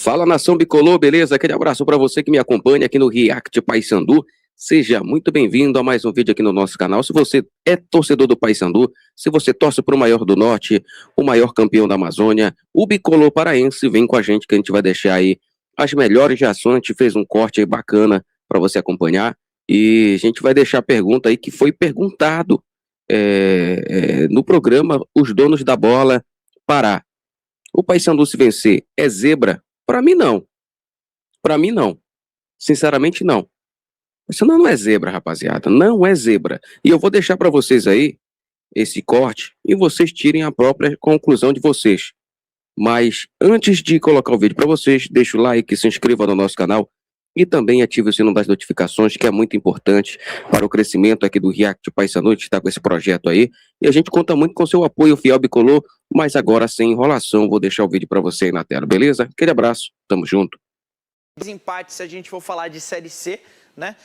Fala, nação bicolor, beleza? Aquele abraço para você que me acompanha aqui no React Paysandu. Seja muito bem-vindo a mais um vídeo aqui no nosso canal. Se você é torcedor do Paysandu, se você torce para o maior do Norte, o maior campeão da Amazônia, o bicolor paraense, vem com a gente que a gente vai deixar aí as melhores reações. A gente fez um corte aí bacana para você acompanhar e a gente vai deixar a pergunta aí que foi perguntado no programa Os Donos da Bola Pará. O Paysandu se vencer é zebra? Para mim não. Para mim não. Sinceramente não. Isso não é zebra, rapaziada. Não é zebra. E eu vou deixar para vocês aí esse corte e vocês tirem a própria conclusão de vocês. Mas antes de colocar o vídeo para vocês, deixa o like, se inscreva no nosso canal e também ative o sino das notificações, que é muito importante para o crescimento aqui do React Paysandu. A gente está com esse projeto aí e a gente conta muito com seu apoio fiel bicolor, mas agora sem enrolação, vou deixar o vídeo para você aí na tela, beleza? Aquele abraço, tamo junto. Desempate, se a gente for falar de Série C, né?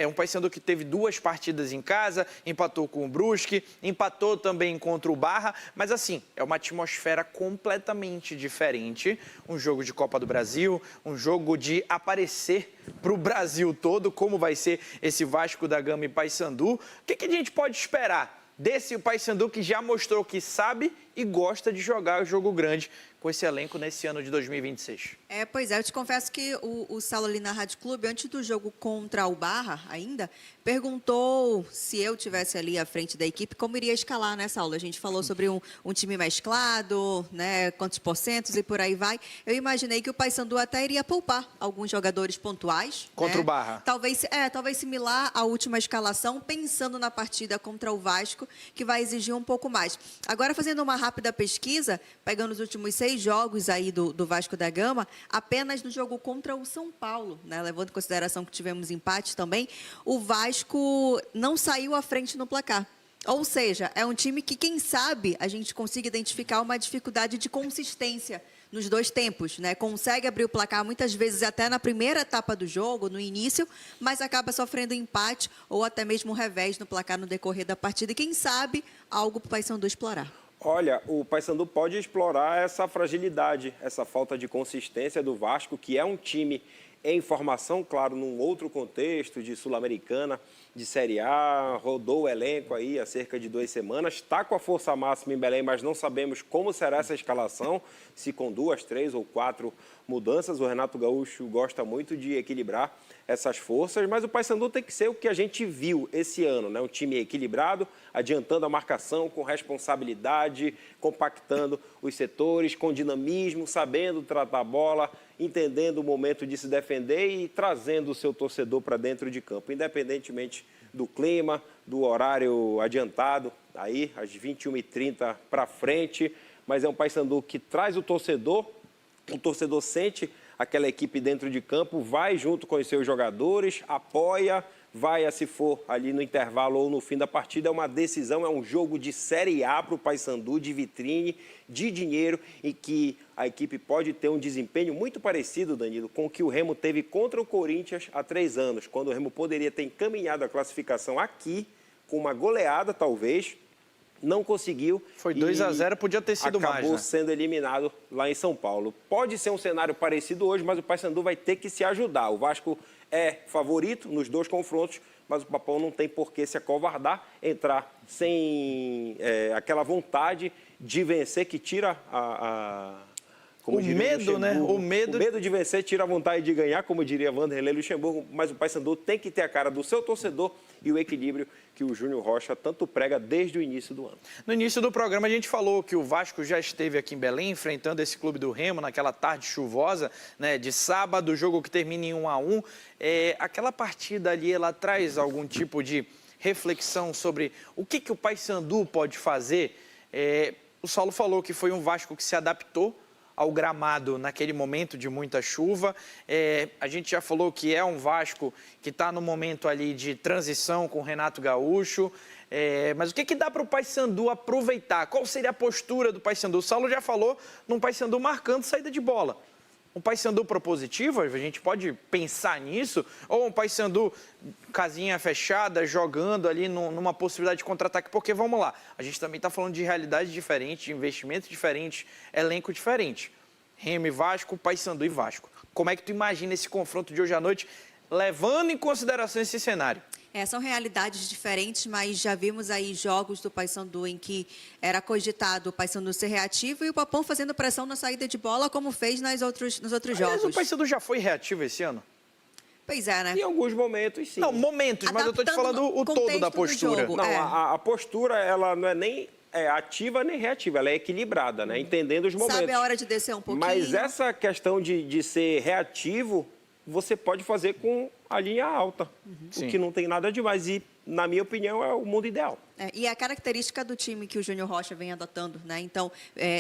Um Paysandu que teve 2 partidas em casa, empatou com o Brusque, empatou também contra o Barra, mas assim, é uma atmosfera completamente diferente, um jogo de Copa do Brasil, um jogo de aparecer para o Brasil todo, como vai ser esse Vasco da Gama e Paysandu. O que a gente pode esperar desse Paysandu que já mostrou que sabe e gosta de jogar o jogo grande com esse elenco nesse ano de 2026? Pois é, eu te confesso que o Saulo ali na Rádio Clube, antes do jogo contra o Barra ainda, perguntou se eu tivesse ali à frente da equipe, como iria escalar nessa aula. A gente falou sobre um time mesclado, né, quantos porcentos e por aí vai. Eu imaginei que o Paysandu até iria poupar alguns jogadores pontuais. Contra né? o Barra. Talvez similar à última escalação, pensando na partida contra o Vasco, que vai exigir um pouco mais. Agora, fazendo uma rápida pesquisa, pegando os últimos 6 jogos aí do Vasco da Gama, apenas no jogo contra o São Paulo, né, levando em consideração que tivemos empate também, o Vasco não saiu à frente no placar. Ou seja, é um time que, quem sabe, a gente consiga identificar uma dificuldade de consistência nos 2 tempos, né? Consegue abrir o placar muitas vezes até na primeira etapa do jogo, no início, mas acaba sofrendo empate ou até mesmo um revés no placar no decorrer da partida. E quem sabe, algo para o Paysandu explorar. Olha, o Paysandu pode explorar essa fragilidade, essa falta de consistência do Vasco, que é um time em formação, claro, num outro contexto de Sul-Americana, de Série A, rodou o elenco aí há cerca de 2 semanas, está com a força máxima em Belém, mas não sabemos como será essa escalação, se com 2, 3 ou 4 mudanças. O Renato Gaúcho gosta muito de equilibrar essas forças, mas o Paysandu tem que ser o que a gente viu esse ano, né? Um time equilibrado, adiantando a marcação com responsabilidade, compactando os setores, com dinamismo, sabendo tratar a bola, entendendo o momento de se defender e trazendo o seu torcedor para dentro de campo, independentemente do clima, do horário adiantado, aí às 21h30 para frente, mas é um Paysandu que traz o torcedor sente aquela equipe dentro de campo, vai junto com os seus jogadores, apoia, vai, se for ali no intervalo ou no fim da partida, é uma decisão, é um jogo de Série A para o Paysandu, de vitrine, de dinheiro, e que a equipe pode ter um desempenho muito parecido, Danilo, com o que o Remo teve contra o Corinthians há 3 anos, quando o Remo poderia ter encaminhado a classificação aqui, com uma goleada talvez, não conseguiu. Foi 2-0, podia ter sido mais, né? Acabou sendo eliminado lá em São Paulo. Pode ser um cenário parecido hoje, mas o Paysandu vai ter que se ajudar. O Vasco é favorito nos 2 confrontos, mas o Papão não tem por que se acovardar, entrar sem aquela vontade de vencer que tira o medo, né? O medo de vencer tira a vontade de ganhar, como diria Vanderlei Luxemburgo, mas o Paysandu tem que ter a cara do seu torcedor e o equilíbrio que o Júnior Rocha tanto prega desde o início do ano. No início do programa a gente falou que o Vasco já esteve aqui em Belém enfrentando esse clube do Remo naquela tarde chuvosa, né, de sábado, jogo que termina em 1-1. Aquela partida ali, ela traz algum tipo de reflexão sobre o que o Paysandu pode fazer? O Saulo falou que foi um Vasco que se adaptou ao gramado naquele momento de muita chuva. A gente já falou que é um Vasco que está no momento ali de transição com o Renato Gaúcho. Mas o que dá para o Paysandu aproveitar? Qual seria a postura do Paysandu? O Saulo já falou num Paysandu marcando saída de bola. Um Paysandu propositivo, a gente pode pensar nisso, ou um Paysandu casinha fechada, jogando ali numa possibilidade de contra-ataque, porque vamos lá, a gente também está falando de realidade diferente, de investimento diferente, elenco diferente. Remo e Vasco, Paysandu e Vasco. Como é que tu imagina esse confronto de hoje à noite, levando em consideração esse cenário? São realidades diferentes, mas já vimos aí jogos do Paysandu em que era cogitado o Paysandu ser reativo e o Papão fazendo pressão na saída de bola, como fez nos outros jogos. Mas o Paysandu já foi reativo esse ano? Pois é, né? Em alguns momentos, sim. Não, momentos, mas eu estou te falando o todo da postura. Jogo, Não, a postura, ela não é nem ativa nem reativa, ela é equilibrada, né? Entendendo os momentos. Sabe a hora de descer um pouquinho. Mas essa questão de ser reativo, você pode fazer com a linha alta, o que não tem nada demais. E, na minha opinião, é o mundo ideal. E a característica do time que o Júnior Rocha vem adotando, né? Então,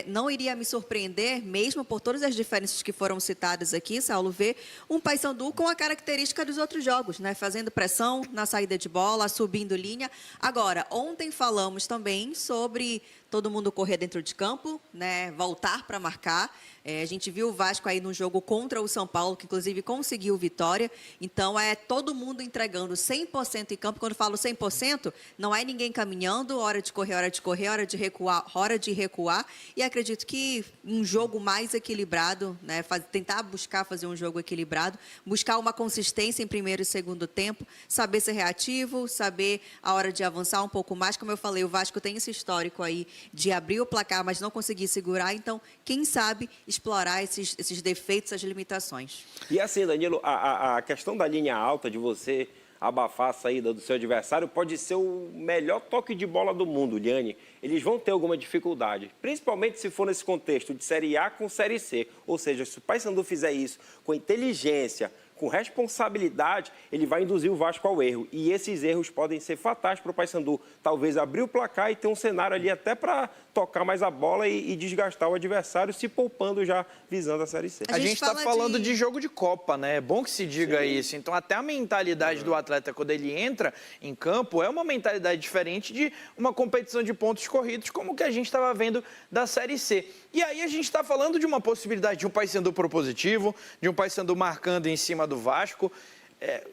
não iria me surpreender, mesmo por todas as diferenças que foram citadas aqui, Saulo, ver um Paysandu com a característica dos outros jogos, né? Fazendo pressão na saída de bola, subindo linha. Agora, ontem falamos também sobre todo mundo correr dentro de campo, né? Voltar para marcar. A gente viu o Vasco aí no jogo contra o São Paulo, que inclusive conseguiu vitória. Então, é todo mundo entregando 100% em campo. Quando eu falo 100%, não é ninguém caminhando, hora de correr, hora de recuar. E acredito que um jogo mais equilibrado, né? Tentar buscar fazer um jogo equilibrado, buscar uma consistência em primeiro e segundo tempo, saber ser reativo, saber a hora de avançar um pouco mais. Como eu falei, o Vasco tem esse histórico aí de abrir o placar, mas não conseguir segurar. Então, quem sabe explorar esses defeitos, essas limitações. E assim, Danilo, a questão da linha alta, de você abafar a saída do seu adversário, pode ser o melhor toque de bola do mundo, Liane. Eles vão ter alguma dificuldade, principalmente se for nesse contexto de Série A com Série C. Ou seja, se o Paysandu fizer isso com inteligência, com responsabilidade, ele vai induzir o Vasco ao erro. E esses erros podem ser fatais para o Paysandu. Talvez abrir o placar e ter um cenário ali até para tocar mais a bola e desgastar o adversário, se poupando já visando a Série C. A gente está falando de jogo de Copa, né? É bom que se diga isso. Então, até a mentalidade do atleta, quando ele entra em campo, é uma mentalidade diferente de uma competição de pontos corridos, como que a gente estava vendo da Série C. E aí a gente está falando de uma possibilidade de um Paysandu propositivo, de um Paysandu marcando em cima do Vasco.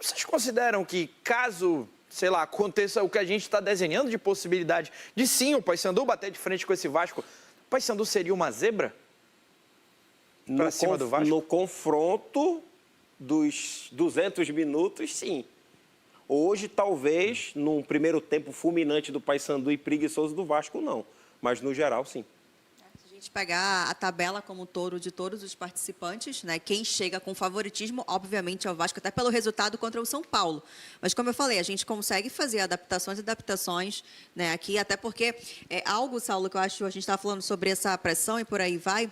Vocês consideram que, caso, sei lá, aconteça o que a gente está desenhando de possibilidade de sim o Paysandu bater de frente com esse Vasco, o Paysandu seria uma zebra para cima do Vasco? No confronto dos 200 minutos, sim. Hoje, talvez, num primeiro tempo fulminante do Paysandu e preguiçoso do Vasco, não. Mas, no geral, sim. Se a gente pegar a tabela como um todo de todos os participantes, né, quem chega com favoritismo, obviamente, é o Vasco, até pelo resultado contra o São Paulo. Mas, como eu falei, a gente consegue fazer adaptações, né, aqui, até porque é algo, Saulo, que eu acho, a gente estava falando sobre essa pressão e por aí vai.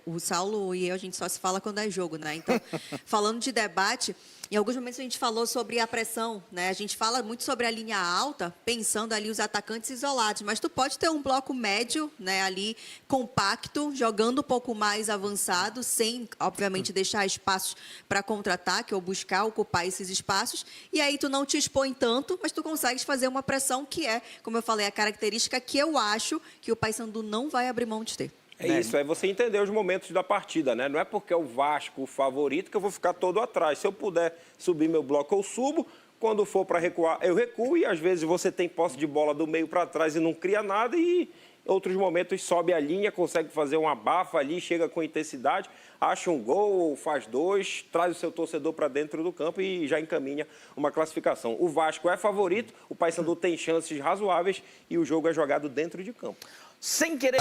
O Saulo e eu, a gente só se fala quando é jogo, né? Então, falando de debate, em alguns momentos a gente falou sobre a pressão, né? A gente fala muito sobre a linha alta, pensando ali os atacantes isolados, mas tu pode ter um bloco médio, né, ali compacto, jogando um pouco mais avançado, sem, obviamente, deixar espaços para contra-ataque ou buscar ocupar esses espaços, e aí tu não te expõe tanto, mas tu consegues fazer uma pressão que é, como eu falei, a característica que eu acho que o Paysandu não vai abrir mão de ter. É isso, é você entender os momentos da partida, né? Não é porque é o Vasco o favorito que eu vou ficar todo atrás. Se eu puder subir meu bloco, eu subo. Quando for para recuar, eu recuo. E às vezes você tem posse de bola do meio para trás e não cria nada. E em outros momentos sobe a linha, consegue fazer um abafa ali, chega com intensidade, acha um gol, faz dois, traz o seu torcedor para dentro do campo e já encaminha uma classificação. O Vasco é favorito, o Paysandu tem chances razoáveis e o jogo é jogado dentro de campo. Sem querer...